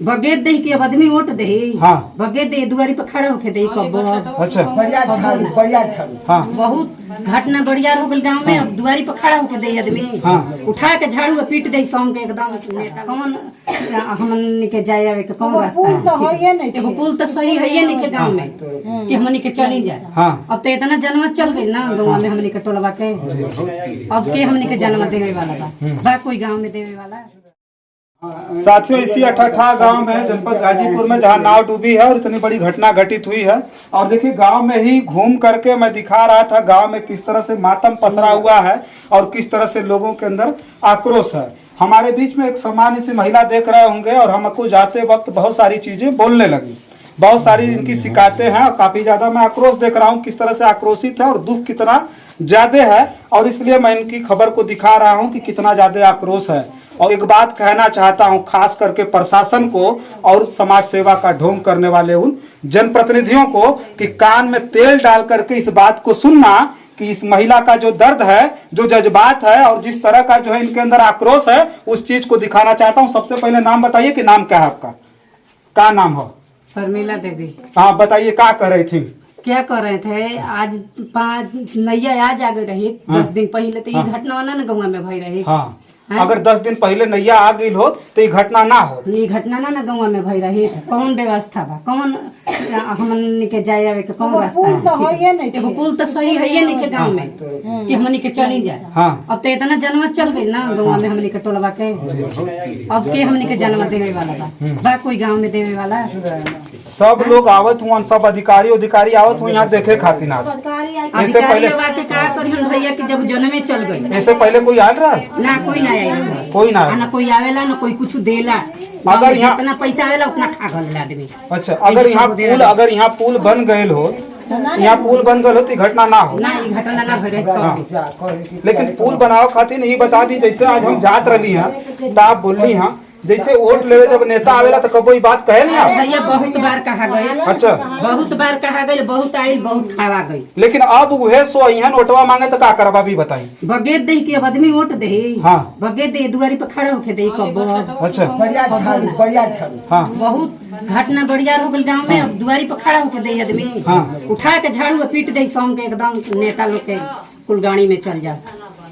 Bucket दे के अब आदमी वोट दे। हाँ। बगेट दे दुआरी पर खड़ा होके दे कब। अच्छा बढ़िया झाड़ू हाँ बहुत घटना बढ़िया हो गई गाँव में। अब दुआरी पर खड़ा होके दे आदमी। हाँ। उठा के झाड़ू और पीट दे शाम के एकदम नेता। कौन हमन के जाए आवे के कौन रास्ता है? एगो पुल तो सही है ये नहीं के गाँव में कि हमनी के चली जाए। हाँ। अब तो इतना जनमत चल गई ना गाँव में हमनी के टोलवा के। अब के हमनी के जन्म देवे वाला बा कोई गाँव में देवे वाला। साथियों, इसी अठा गांव में जनपद गाजीपुर में जहां नाव डूबी है और इतनी बड़ी घटना घटित हुई है। और देखिए गांव में ही घूम करके मैं दिखा रहा था गांव में किस तरह से मातम पसरा हुआ है और किस तरह से लोगों के अंदर आक्रोश है। हमारे बीच में एक सामान्य सी महिला देख रहे होंगे और हमको जाते वक्त बहुत सारी चीजें बोलने लगी। बहुत सारी इनकी शिकायतें हैं और काफी ज्यादा मैं आक्रोश देख रहा हूँ किस तरह से आक्रोशित है और दुख कितना ज्यादा है। और इसलिए मैं इनकी खबर को दिखा रहा हूँ कि कितना ज्यादा आक्रोश है। और एक बात कहना चाहता हूं खास करके प्रशासन को और समाज सेवा का ढोंग करने वाले उन जनप्रतिनिधियों को कि कान में तेल डाल करके इस बात को सुनना कि इस महिला का जो दर्द है, जो जज्बात है और जिस तरह का जो है इनके अंदर आक्रोश है, उस चीज को दिखाना चाहता हूं। सबसे पहले नाम बताइए कि नाम क्या है आपका? क्या नाम है? शर्मिला देवी। हाँ बताइए, क्या कर रही थी? क्या कर रहे थे? आज 5 नैया आज आ गई रही 10 दिन पहले तो ये घटना ना गाँव में भई रही। हाँ। अगर 10 दिन पहले नैया आ गई हो तो ये घटना ना हो। ये घटना ना गाँव में भई रही। कौन व्यवस्था बा? कौन हमन के जाए आवे के कौन रास्ता है? एगो पुल तो सही है ये नहीं के गाँव में कि हमनी के चली जाए। हाँ। अब तो इतना जनमत चल गई ना गाँव में हमनी के टोलवा के। अब के हमनी के जन्म देवे वाला बा कोई गाँव में देवे वाला। सब लोग आवत हुआ, सब अधिकारी आवत हुआ यहाँ देखे खातिर। आज इससे पहले का करियन भैया कि जब जन्मे चल गई। इससे पहले कोई आयल रहा? ना कोई ना आई। कोई ना ना कोई आवेला ना कोई कुछ देला। अगर यहाँ जितना पैसा आवेला उतना खा गल आदमी। अच्छा, अगर यहाँ पुल बन गए हो, यहाँ पुल बन गए हो तो घटना ना हो। ना ये घटना ना भरे। लेकिन पुल बनाओ खातिर ये बता दी, जैसे आज हम जात रही हैं तो आप बोली हैं जैसे वोट लेवे जब नेता आवेला तो कबो बात कहे नहीं आप? भैया बहुत बार कहा गई। अच्छा, बहुत बार कहा गई, बहुत आई, बहुत खावा गई। लेकिन अब वह सो यहाँ नोटवा मांगे तो का करबा भी बताई? बगेट दे के अब आदमी वोट दे। हाँ। बगेट दे दुआरी पर खड़ा होके दे कब। अच्छा बढ़िया झाड़ू हाँ। बहुत घटना बढ़िया हो गई गाँव में। अब दुआरी पर खड़ा होके दे आदमी। हाँ। उठा के झाड़ू और पीट दे शाम के एकदम नेता लोग के कुलगाड़ी में चल जा।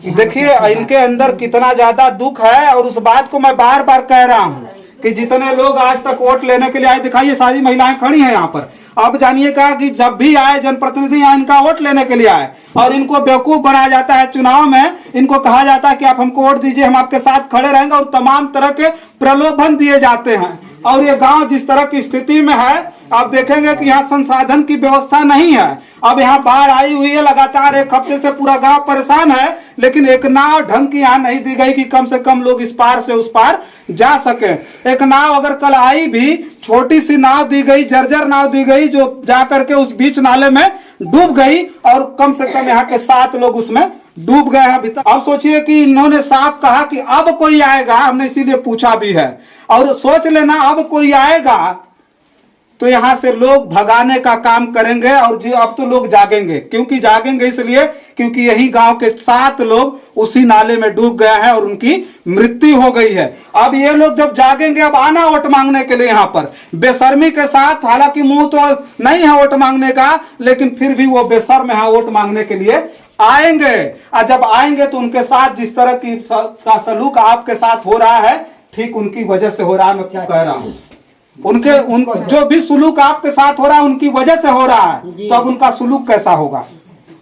देखिए इनके अंदर कितना ज्यादा दुख है और उस बात को मैं बार बार कह रहा हूँ कि जितने लोग आज तक वोट लेने के लिए आए, दिखाइए सारी महिलाएं खड़ी हैं यहाँ पर। अब जानिएगा कि जब भी आए जनप्रतिनिधि यहाँ इनका वोट लेने के लिए आए और इनको बेवकूफ बनाया जाता है। चुनाव में इनको कहा जाता है कि आप हमको वोट दीजिए, हम आपके साथ खड़े रहेंगे और तमाम तरह के प्रलोभन दिए जाते हैं। और ये गांव जिस तरह की स्थिति में है, आप देखेंगे कि यहाँ संसाधन की व्यवस्था नहीं है। अब यहाँ बाढ़ आई हुई है, लगातार 1 हफ्ते से पूरा गांव परेशान है, लेकिन एक नाव ढंग की यहाँ नहीं दी गई कि कम से कम लोग इस पार से उस पार जा सके। एक नाव अगर कल आई भी, छोटी सी नाव दी गई, जर्जर नाव दी गई जो जा करके उस बीच नाले में डूब गई और कम से कम यहाँ के 7 लोग उसमें डूब गए हैं भीतर। अब सोचिए कि इन्होंने साफ कहा कि अब कोई आएगा, हमने इसीलिए पूछा भी है। और सोच लेना अब कोई आएगा तो यहाँ से लोग भगाने का काम करेंगे। और जी अब तो लोग जागेंगे, क्योंकि जागेंगे इसलिए क्योंकि यही गांव के 7 लोग उसी नाले में डूब गए हैं और उनकी मृत्यु हो गई है। अब ये लोग जब जागेंगे, अब आना वोट मांगने के लिए यहाँ पर बेशर्मी के साथ। हालांकि मुंह तो नहीं है वोट मांगने का, लेकिन फिर भी वो बेशर्म है वोट मांगने के लिए आएंगे। और जब आएंगे तो उनके साथ जिस तरह की का सलूक आपके साथ हो रहा है, ठीक उनकी वजह से हो रहा है। मैं कह रहा हूँ जो भी सुलूक आपके साथ हो रहा है उनकी वजह से हो रहा है। तो अब उनका सुलूक कैसा होगा?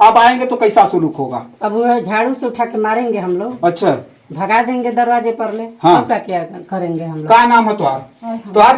अब आएंगे तो कैसा सुलूक होगा? अब वो झाड़ू से उठा के मारेंगे हम लोग। अच्छा, भगा देंगे दरवाजे पर ले। हाँ। का क्या करेंगे हम लोग? क्या नाम है तुम्हारा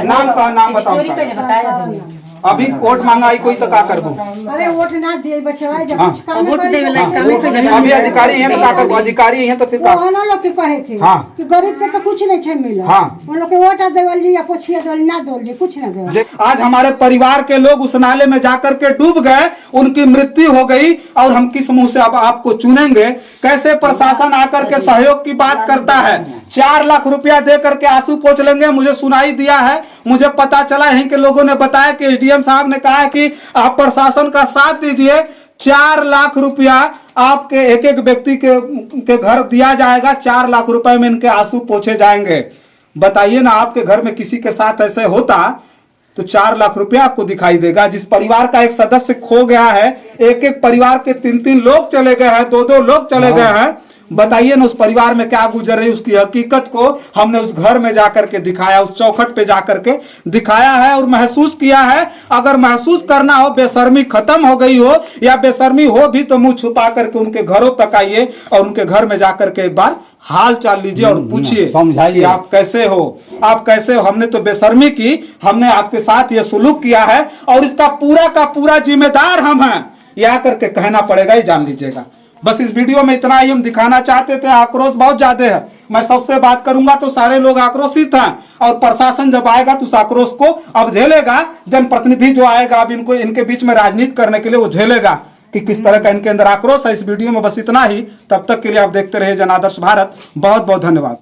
नाम का नाम बताओ। अभी वोट मांगा आई कोई तो क्या कर दूं? अरे वोट ना दिए बचवा जब हाँ। कुछ काम वोट करे देवे ला तो कामे पे जब अभी अधिकारी हैं तो क्या कर? अधिकारी हैं तो फिर क्या? वो ना लोग के कहे के हाँ। कि गरीब के तो कुछ नहीं खे मिला। हाँ। उन लोग के वोट देवल जी या पोछिया देवल ना देवल जी कुछ ना देवल। आज हमारे परिवार के लोग उस नाले में जाकर के डूब गए, उनकी मृत्यु हो गई और हम किस मुंह से अब आपको चुनेंगे? कैसे प्रशासन आकर के सहयोग की बात करता है? 4 लाख रुपया दे करके आंसू पोंछ लेंगे। मुझे सुनाई दिया है, मुझे पता चला, यहीं के लोगों ने बताया कि एसडीएम साहब ने कहा है कि आप प्रशासन का साथ दीजिए। 4 लाख रुपया आपके एक एक व्यक्ति के घर दिया जाएगा। 4 लाख रुपए में इनके आंसू पोंछे जाएंगे। बताइए ना, आपके घर में किसी के साथ ऐसे होता तो 4 लाख रुपया आपको दिखाई देगा। जिस परिवार का एक सदस्य खो गया है, एक एक परिवार के 3-3 लोग चले गए हैं, 2-2 लोग चले गए हैं, बताइए ना उस परिवार में क्या गुजर रही, उसकी हकीकत को हमने उस घर में जाकर के दिखाया, उस चौखट पे जाकर के दिखाया है और महसूस किया है। अगर महसूस करना हो, बेशर्मी खत्म हो गई हो या बेशर्मी हो भी तो मुंह छुपा करके उनके घरों तक आइए और उनके घर में जाकर के एक बार हाल चाल लीजिए और पूछिए, समझाइए आप कैसे हो, आप कैसे हो। हमने तो बेशर्मी की, हमने आपके साथ ये सुलूक किया है और इसका पूरा का पूरा जिम्मेदार हम हैं, ये आकर के कहना पड़ेगा, ही जान लीजिएगा। बस इस वीडियो में इतना ही हम दिखाना चाहते थे। आक्रोश बहुत ज्यादा है, मैं सबसे बात करूंगा तो सारे लोग आक्रोशित हैं और प्रशासन जब आएगा तो उस आक्रोश को अब झेलेगा। जनप्रतिनिधि जो आएगा अब इनको, इनके बीच में राजनीति करने के लिए, वो झेलेगा कि किस तरह का इनके अंदर आक्रोश है। इस वीडियो में बस इतना ही, तब तक के लिए आप देखते रहिए जनादर्श भारत। बहुत बहुत धन्यवाद।